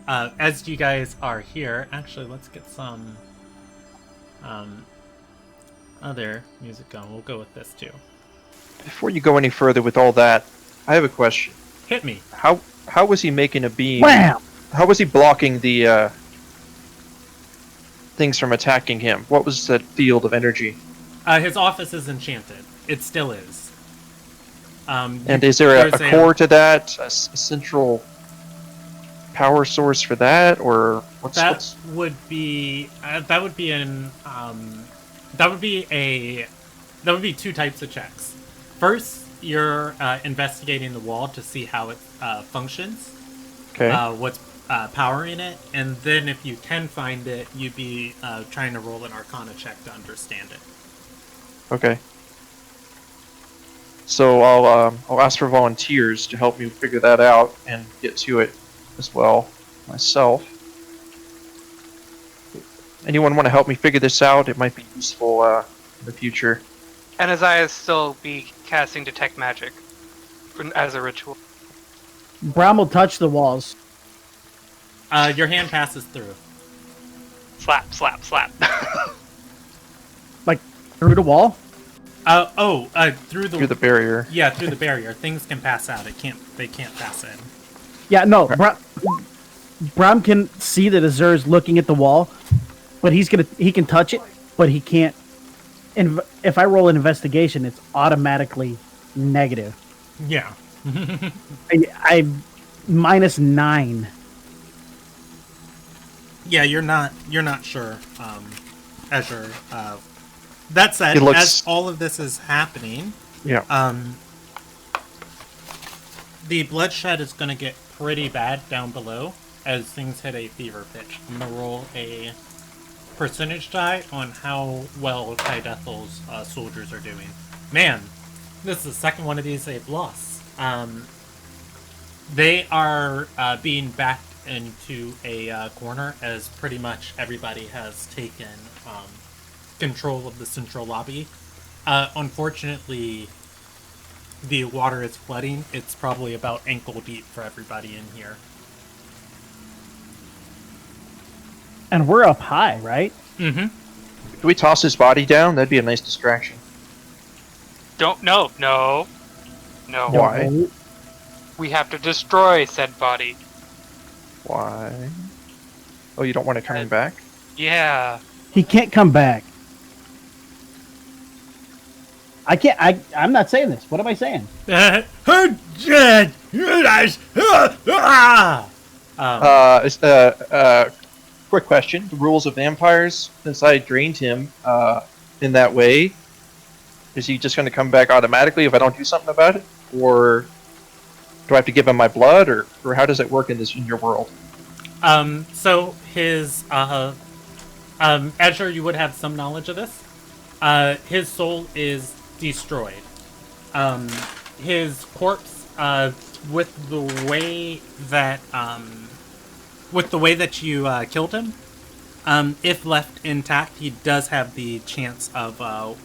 as you guys are here, actually, let's get some other music going. We'll go with this too. Before you go any further with all that, I have a question. Hit me. How was he making a beam? Wham! How was he blocking the things from attacking him? What was that field of energy? His office is enchanted. It still is. And is there a core to that? A central power source for that, or that would be two types of checks. First, you're investigating the wall to see how it functions. Okay. What's powering it, and then if you can find it, you'd be trying to roll an Arcana check to understand it. Okay. So I'll ask for volunteers to help me figure that out and get to it as well myself. Anyone want to help me figure this out? It might be useful in the future. And Isaiah still be casting Detect Magic as a ritual. Brom will touch the walls. Your hand passes through. Slap, slap, slap. Like, through the wall? Through the barrier. Yeah, through the barrier. Things can pass out. They can't pass in. Yeah, no. Brom can see that Azur's looking at the wall, but he can touch it, but he can't. And if I roll an investigation, it's automatically negative. Yeah. I -9. Yeah, you're not sure, Azure. That said, as all of this is happening, yeah. The bloodshed is going to get pretty bad down below as things hit a fever pitch. I'm going to roll a percentage die on how well Tydethel's soldiers are doing. Man, this is the second one of these they've lost. They are being backed into a corner as pretty much everybody has taken control of the central lobby. Unfortunately, the water is flooding. It's probably about ankle deep for everybody in here. And we're up high, right? Mm-hmm. Can we toss his body down? That'd be a nice distraction. No. Why? We have to destroy said body. Why? Oh, you don't want it coming back? Yeah. He can't come back. I can't. I'm not saying this. What am I saying? Quick question. The rules of vampires, since I drained him in that way, is he just going to come back automatically if I don't do something about it? Or do I have to give him my blood? Or how does it work in your world? So his Azure, you would have some knowledge of this. His soul is destroyed. His corpse, with the way that you killed him, if left intact, he does have the chance of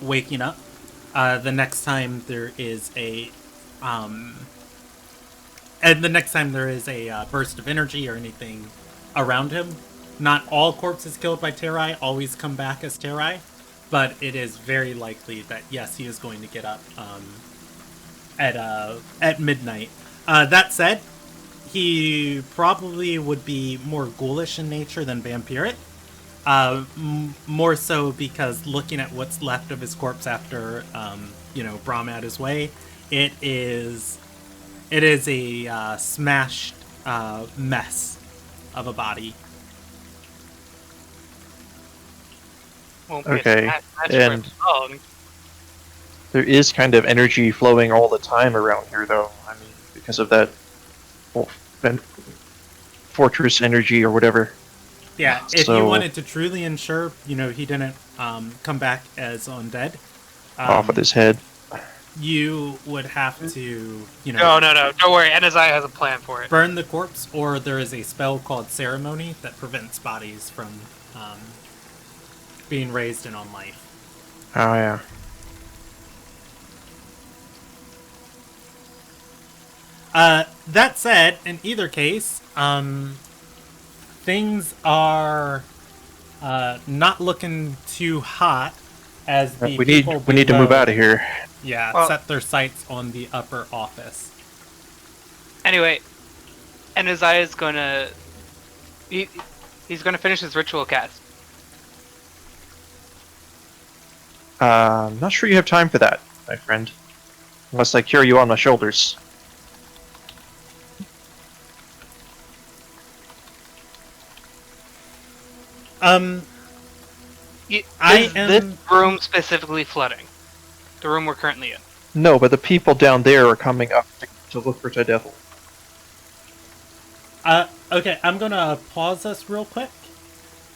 waking up the next time there is a burst of energy or anything around him. Not all corpses killed by Terai always come back as Terai, but it is very likely that yes, he is going to get up at midnight. That said, he probably would be more ghoulish in nature than vampiric. More so because looking at what's left of his corpse after Brahm had his way, it is a smashed mess of a body. Okay, and there is kind of energy flowing all the time around here, though. I mean, because of that fortress energy or whatever. Yeah, if you wanted to truly ensure, he didn't come back as undead. Off with his head. You would have to, No. Don't worry. Anaziah has a plan for it. Burn the corpse, or there is a spell called Ceremony that prevents bodies from being raised and on life. Oh, yeah. That said, in either case, things are not looking too hot as the We people need to move below, out of here. yeah, Well- set their sights on the upper office. Anyway, and Isaiah's gonna he's gonna finish his ritual cast. I'm not sure you have time for that, my friend. Unless I carry you on my shoulders. I Is am- this room specifically flooding? The room we're currently in. No, but the people down there are coming up to look for Tidethel. Okay, I'm gonna pause us real quick,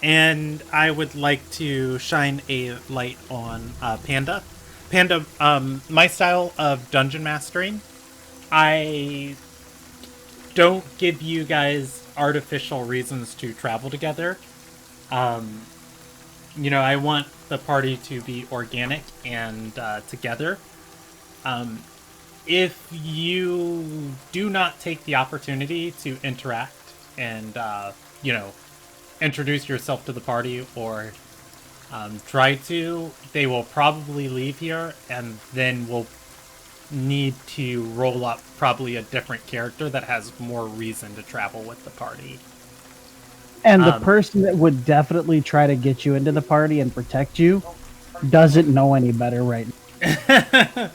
and I would like to shine a light on Panda. Panda, my style of dungeon mastering, I don't give you guys artificial reasons to travel together. I want the party to be organic and together. If you do not take the opportunity to interact and, introduce yourself to the party or try to, they will probably leave here and then we'll need to roll up probably a different character that has more reason to travel with the party. And the person that would definitely try to get you into the party and protect you doesn't know any better right now.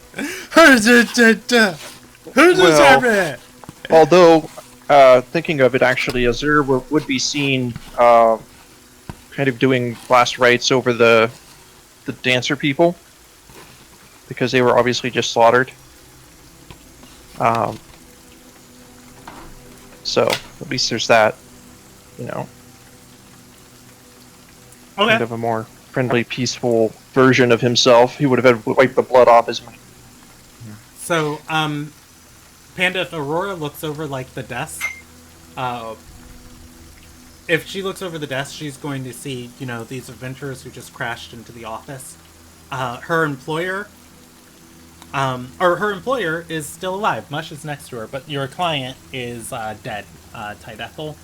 Well, although, thinking of it, actually, Azur would be seen kind of doing last rites over the dancer people, because they were obviously just slaughtered. So, at least there's that, Okay. kind of a more friendly, peaceful version of himself. He would have wiped the blood off his... So, Panda, if Aurora looks over, like, the desk, if she looks over the desk, she's going to see, these adventurers who just crashed into the office. Her employer is still alive. Mush is next to her, but your client is dead, Tidethel.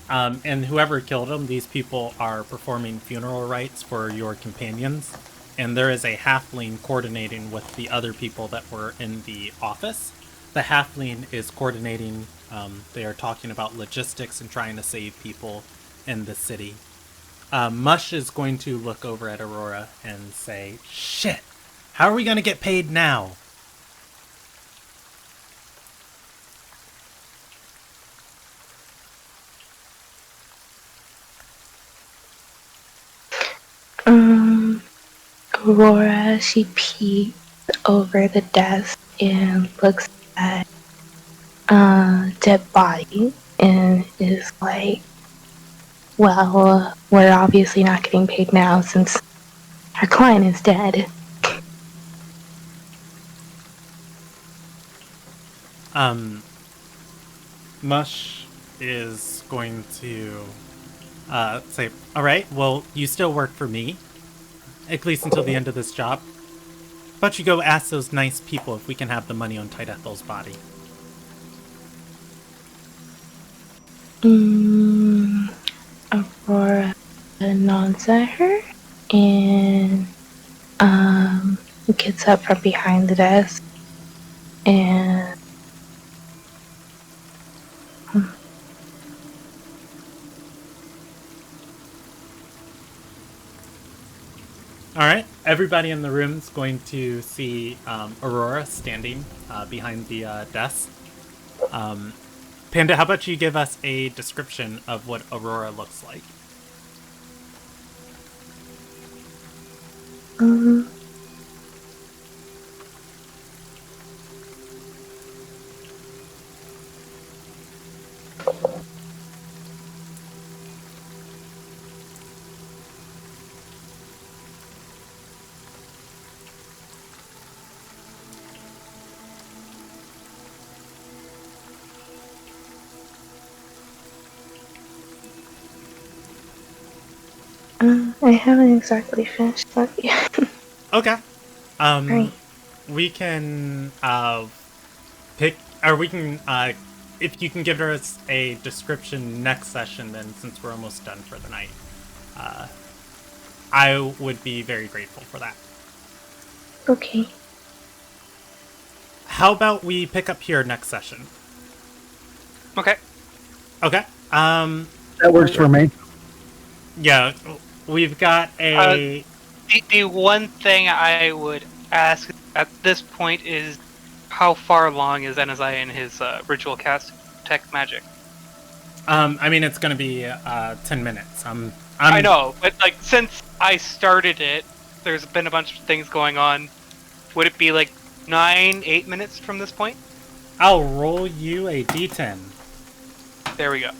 And whoever killed him, these people are performing funeral rites for your companions. And there is a halfling coordinating with the other people that were in the office. The halfling is coordinating, they are talking about logistics and trying to save people in the city. Mush is going to look over at Aurora and say, "Shit! How are we going to get paid now?" Aurora, she peeks over the desk and looks at dead body and is like, well, we're obviously not getting paid now since our client is dead. Mush is going to say, "Alright, well, you still work for me, at least until the end of this job. But you go ask those nice people if we can have the money on Tidethel's body." Aurora nods at her and gets up from behind the desk and Alright, everybody in the room is going to see Aurora standing behind the desk. Panda, how about you give us a description of what Aurora looks like? I haven't exactly finished that yet. Okay. Right. We can pick. or we can, if you can give us a description next session, then since we're almost done for the night, I would be very grateful for that. Okay. How about we pick up here next session? Okay. Okay. That works for me. Yeah, we've got a. The one thing I would ask at this point is, how far along is Enazai in his ritual cast tech magic? I mean, it's going to be 10 minutes. I know, but like since I started it, there's been a bunch of things going on. Would it be like 8 minutes from this point? I'll roll you a d10. There we go.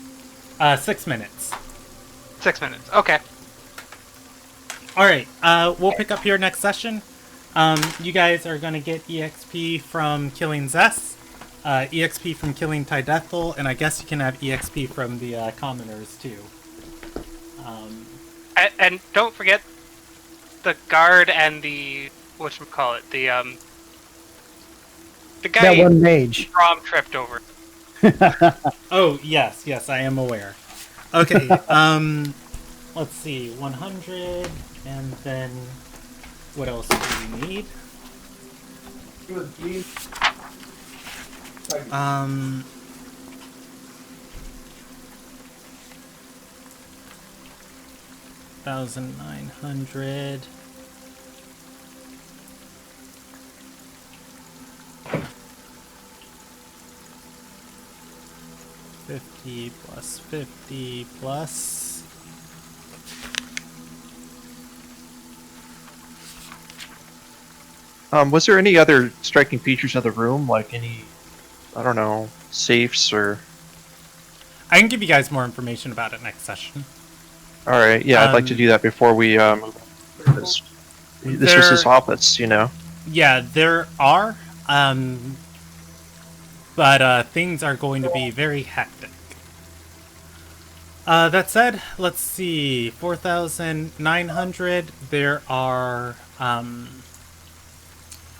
6 minutes. 6 minutes. Okay. All right. We'll pick up here next session. You guys are going to get EXP from killing Zess, EXP from killing Tydethel, and I guess you can have EXP from the commoners too. And don't forget the guard and the whatchamacallit, the guy That one mage. Rom tripped over. Oh, yes, I am aware. Okay, let's see, 100, and then what else do we need? $1,900. $50 plus $50 plus. Was there any other striking features of the room, like any, I don't know, safes or? I can give you guys more information about it next session. All right, yeah, I'd like to do that before we move on. This was his office, you know. Yeah, there are, but things are going to be very hectic. That said, let's see, 4,900. There are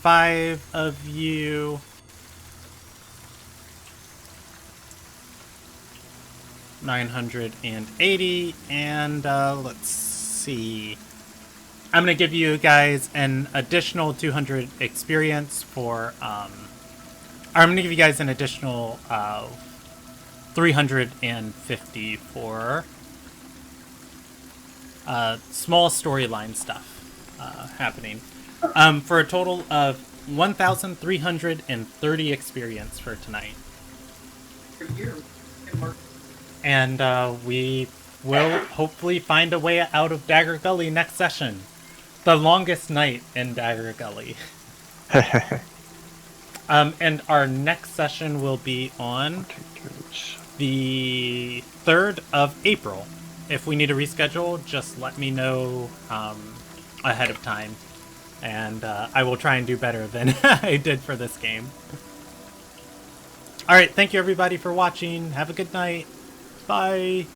5 of you. $980, and let's see. I'm gonna give you guys an additional 200 experience for. I'm gonna give you guys an additional 350 for small storyline stuff happening. For a total of 1,330 experience for tonight. And we will hopefully find a way out of Dagger Gully next session. The longest night in Dagger Gully. And our next session will be on the 3rd of April. If we need to reschedule, just let me know ahead of time. And I will try and do better than I did for this game. Alright, thank you everybody for watching. Have a good night. Bye.